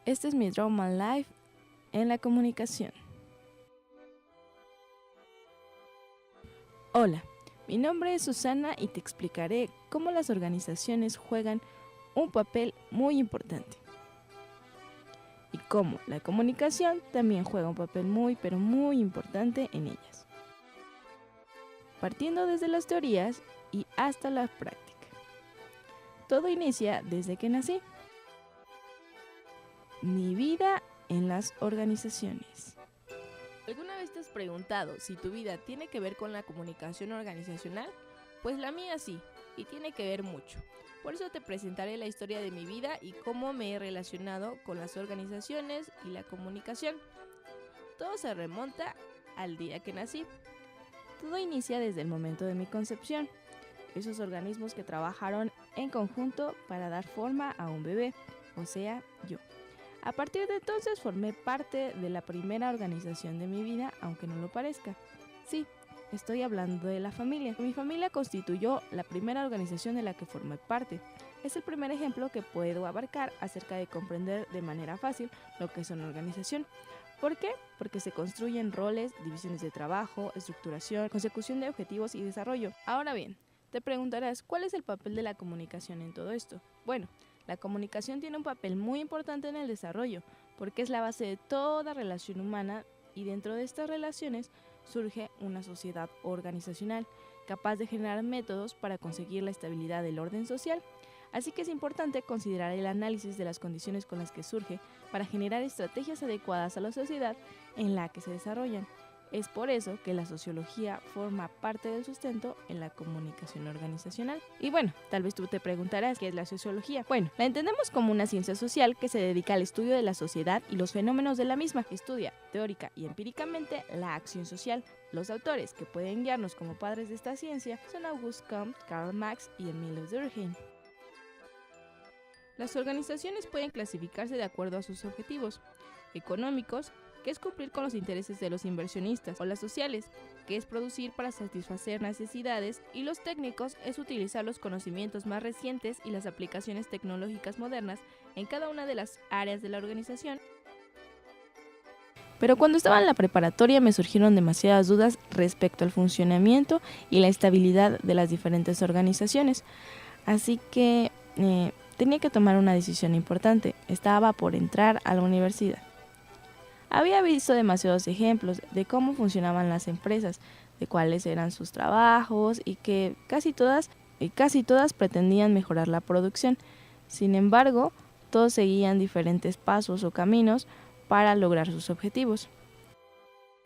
Este es mi Drama Life en la comunicación. Hola, mi nombre es Susana y te explicaré cómo las organizaciones juegan un papel muy importante. Y cómo la comunicación también juega un papel muy importante en ellas. Partiendo desde las teorías y hasta la práctica. Todo inicia desde que nací. Mi vida en las organizaciones. ¿Alguna vez te has preguntado si tu vida tiene que ver con la comunicación organizacional? Pues la mía sí, y tiene que ver mucho. Por eso te presentaré la historia de mi vida y cómo me he relacionado con las organizaciones y la comunicación. Todo se remonta al día que nací. Todo inicia desde el momento de mi concepción. Esos organismos que trabajaron en conjunto para dar forma a un bebé, o sea, yo. A partir de entonces formé parte de la primera organización de mi vida, aunque no lo parezca. Sí, estoy hablando de la familia. Mi familia constituyó la primera organización de la que formé parte. Es el primer ejemplo que puedo abarcar acerca de comprender de manera fácil lo que es una organización. ¿Por qué? Porque se construyen roles, divisiones de trabajo, estructuración, consecución de objetivos y desarrollo. Ahora bien, te preguntarás, ¿cuál es el papel de la comunicación en todo esto? Bueno, la comunicación tiene un papel muy importante en el desarrollo, porque es la base de toda relación humana y dentro de estas relaciones surge una sociedad organizacional, capaz de generar métodos para conseguir la estabilidad del orden social. Así que es importante considerar el análisis de las condiciones con las que surge para generar estrategias adecuadas a la sociedad en la que se desarrollan. Es por eso que la sociología forma parte del sustento en la comunicación organizacional. Y bueno, tal vez tú te preguntarás qué es la sociología. Bueno, la entendemos como una ciencia social que se dedica al estudio de la sociedad y los fenómenos de la misma. Estudia teórica y empíricamente la acción social. Los autores que pueden guiarnos como padres de esta ciencia son Auguste Comte, Karl Marx y Emile Durkheim. Las organizaciones pueden clasificarse de acuerdo a sus objetivos económicos, que es cumplir con los intereses de los inversionistas, o las sociales, que es producir para satisfacer necesidades, y los técnicos es utilizar los conocimientos más recientes y las aplicaciones tecnológicas modernas en cada una de las áreas de la organización. Pero cuando estaba en la preparatoria me surgieron demasiadas dudas respecto al funcionamiento y la estabilidad de las diferentes organizaciones, así que tenía que tomar una decisión importante. Estaba por entrar a la universidad. Había visto demasiados ejemplos de cómo funcionaban las empresas, de cuáles eran sus trabajos y que casi todas pretendían mejorar la producción. Sin embargo, todos seguían diferentes pasos o caminos para lograr sus objetivos.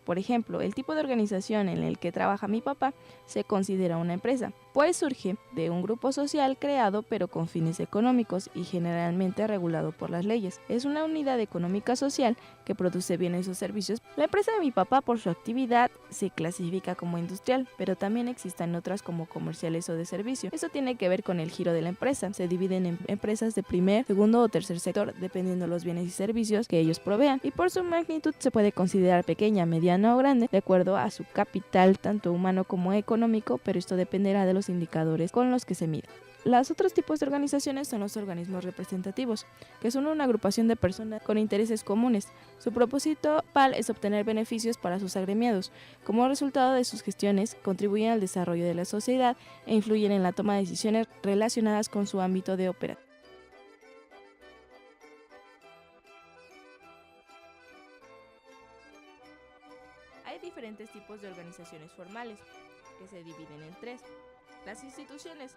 Por ejemplo, el tipo de organización en el que trabaja mi papá se considera una empresa, pues surge de un grupo social creado pero con fines económicos y generalmente regulado por las leyes. Es una unidad económica social que produce bienes o servicios. La empresa de mi papá por su actividad se clasifica como industrial, pero también existen otras como comerciales o de servicio. Eso tiene que ver con el giro de la empresa. Se dividen en empresas de primer, segundo o tercer sector dependiendo de los bienes y servicios que ellos provean, y por su magnitud se puede considerar pequeña, mediana o grande de acuerdo a su capital tanto humano como económico, pero esto dependerá de los indicadores con los que se mide. Los otros tipos de organizaciones son los organismos representativos, que son una agrupación de personas con intereses comunes. Su propósito principal es obtener beneficios para sus agremiados. Como resultado de sus gestiones, contribuyen al desarrollo de la sociedad e influyen en la toma de decisiones relacionadas con su ámbito de operación. Hay diferentes tipos de organizaciones formales, que se dividen en tres. Las instituciones,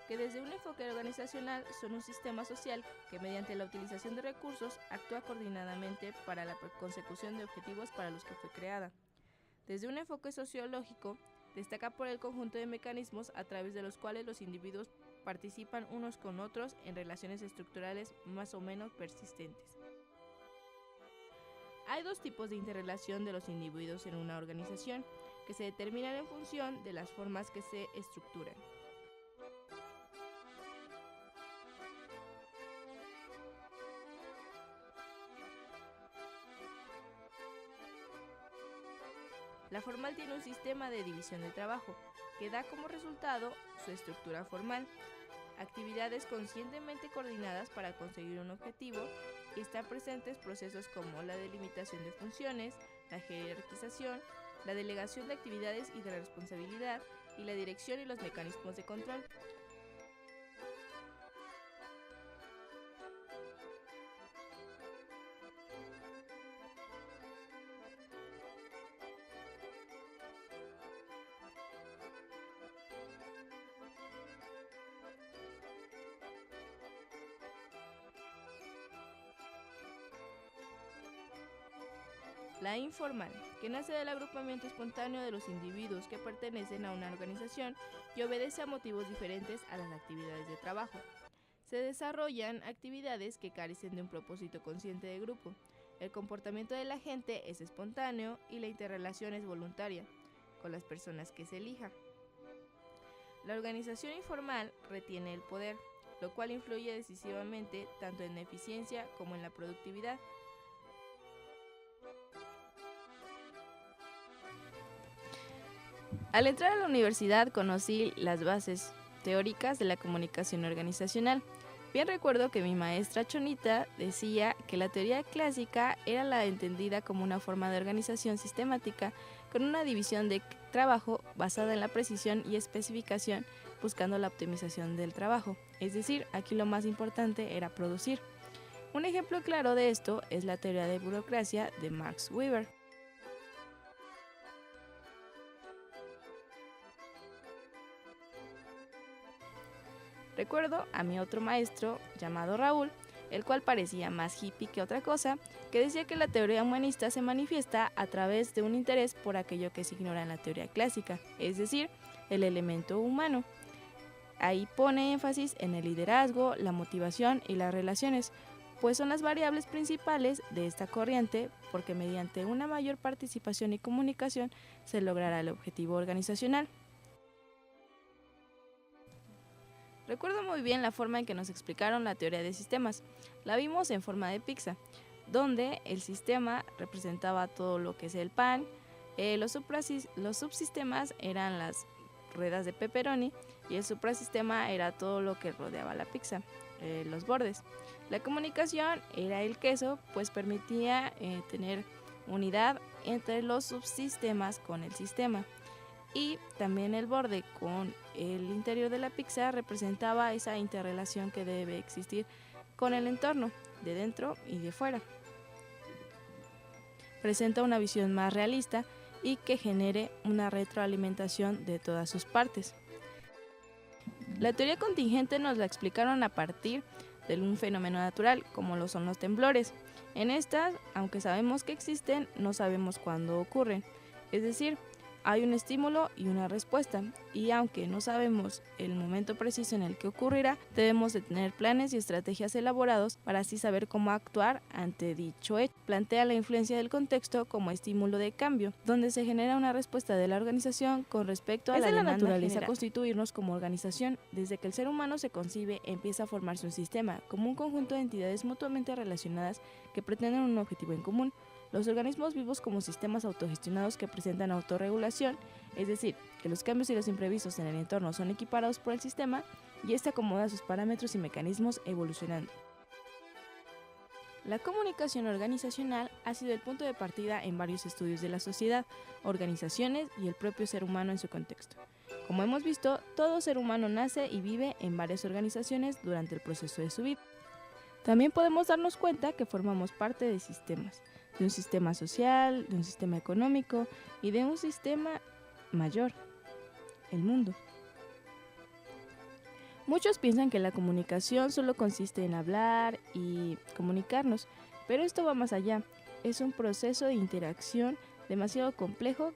que desde un enfoque organizacional son un sistema social que mediante la utilización de recursos actúa coordinadamente para la consecución de objetivos para los que fue creada. Desde un enfoque sociológico, destaca por el conjunto de mecanismos a través de los cuales los individuos participan unos con otros en relaciones estructurales más o menos persistentes. Hay dos tipos de interrelación de los individuos en una organización, que se determinan en función de las formas que se estructuran. La formal tiene un sistema de división de trabajo, que da como resultado su estructura formal, actividades conscientemente coordinadas para conseguir un objetivo están presentes procesos como la delimitación de funciones, la jerarquización, la delegación de actividades y de responsabilidad, y la dirección y los mecanismos de control. La informal, que nace del agrupamiento espontáneo de los individuos que pertenecen a una organización y obedece a motivos diferentes a las actividades de trabajo. Se desarrollan actividades que carecen de un propósito consciente de grupo. El comportamiento de la gente es espontáneo y la interrelación es voluntaria, con las personas que se elija. La organización informal retiene el poder, lo cual influye decisivamente tanto en la eficiencia como en la productividad. Al entrar a la universidad conocí las bases teóricas de la comunicación organizacional. Bien recuerdo que mi maestra Chonita decía que la teoría clásica era la entendida como una forma de organización sistemática con una división de trabajo basada en la precisión y especificación, buscando la optimización del trabajo. Es decir, aquí lo más importante era producir. Un ejemplo claro de esto es la teoría de burocracia de Max Weber. Recuerdo a mi otro maestro llamado Raúl, el cual parecía más hippie que otra cosa, que decía que la teoría humanista se manifiesta a través de un interés por aquello que se ignora en la teoría clásica, es decir, el elemento humano. Ahí pone énfasis en el liderazgo, la motivación y las relaciones, pues son las variables principales de esta corriente, porque mediante una mayor participación y comunicación se logrará el objetivo organizacional. Recuerdo muy bien la forma en que nos explicaron la teoría de sistemas. La vimos en forma de pizza, donde el sistema representaba todo lo que es el pan, los subsistemas eran las ruedas de pepperoni y el suprasistema era todo lo que rodeaba la pizza, los bordes. La comunicación era el queso, pues permitía tener unidad entre los subsistemas con el sistema. Y también el borde con el interior de la pizza representaba esa interrelación que debe existir con el entorno, de dentro y de fuera. Presenta una visión más realista y que genere una retroalimentación de todas sus partes. La teoría contingente nos la explicaron a partir de un fenómeno natural, como lo son los temblores. En estas, aunque sabemos que existen, no sabemos cuándo ocurren. Es decir, hay un estímulo y una respuesta, y aunque no sabemos el momento preciso en el que ocurrirá, debemos de tener planes y estrategias elaborados para así saber cómo actuar ante dicho hecho. Plantea la influencia del contexto como estímulo de cambio, donde se genera una respuesta de la organización con respecto a la naturaleza general. Constituirnos como organización. Desde que el ser humano se concibe, empieza a formarse un sistema, como un conjunto de entidades mutuamente relacionadas que pretenden un objetivo en común. Los organismos vivos como sistemas autogestionados que presentan autorregulación, es decir, que los cambios y los imprevistos en el entorno son equiparados por el sistema y este acomoda sus parámetros y mecanismos evolucionando. La comunicación organizacional ha sido el punto de partida en varios estudios de la sociedad, organizaciones y el propio ser humano en su contexto. Como hemos visto, todo ser humano nace y vive en varias organizaciones durante el proceso de su vida. También podemos darnos cuenta que formamos parte de sistemas, de un sistema social, de un sistema económico y de un sistema mayor, el mundo. Muchos piensan que la comunicación solo consiste en hablar y comunicarnos, pero esto va más allá. Es un proceso de interacción demasiado complejo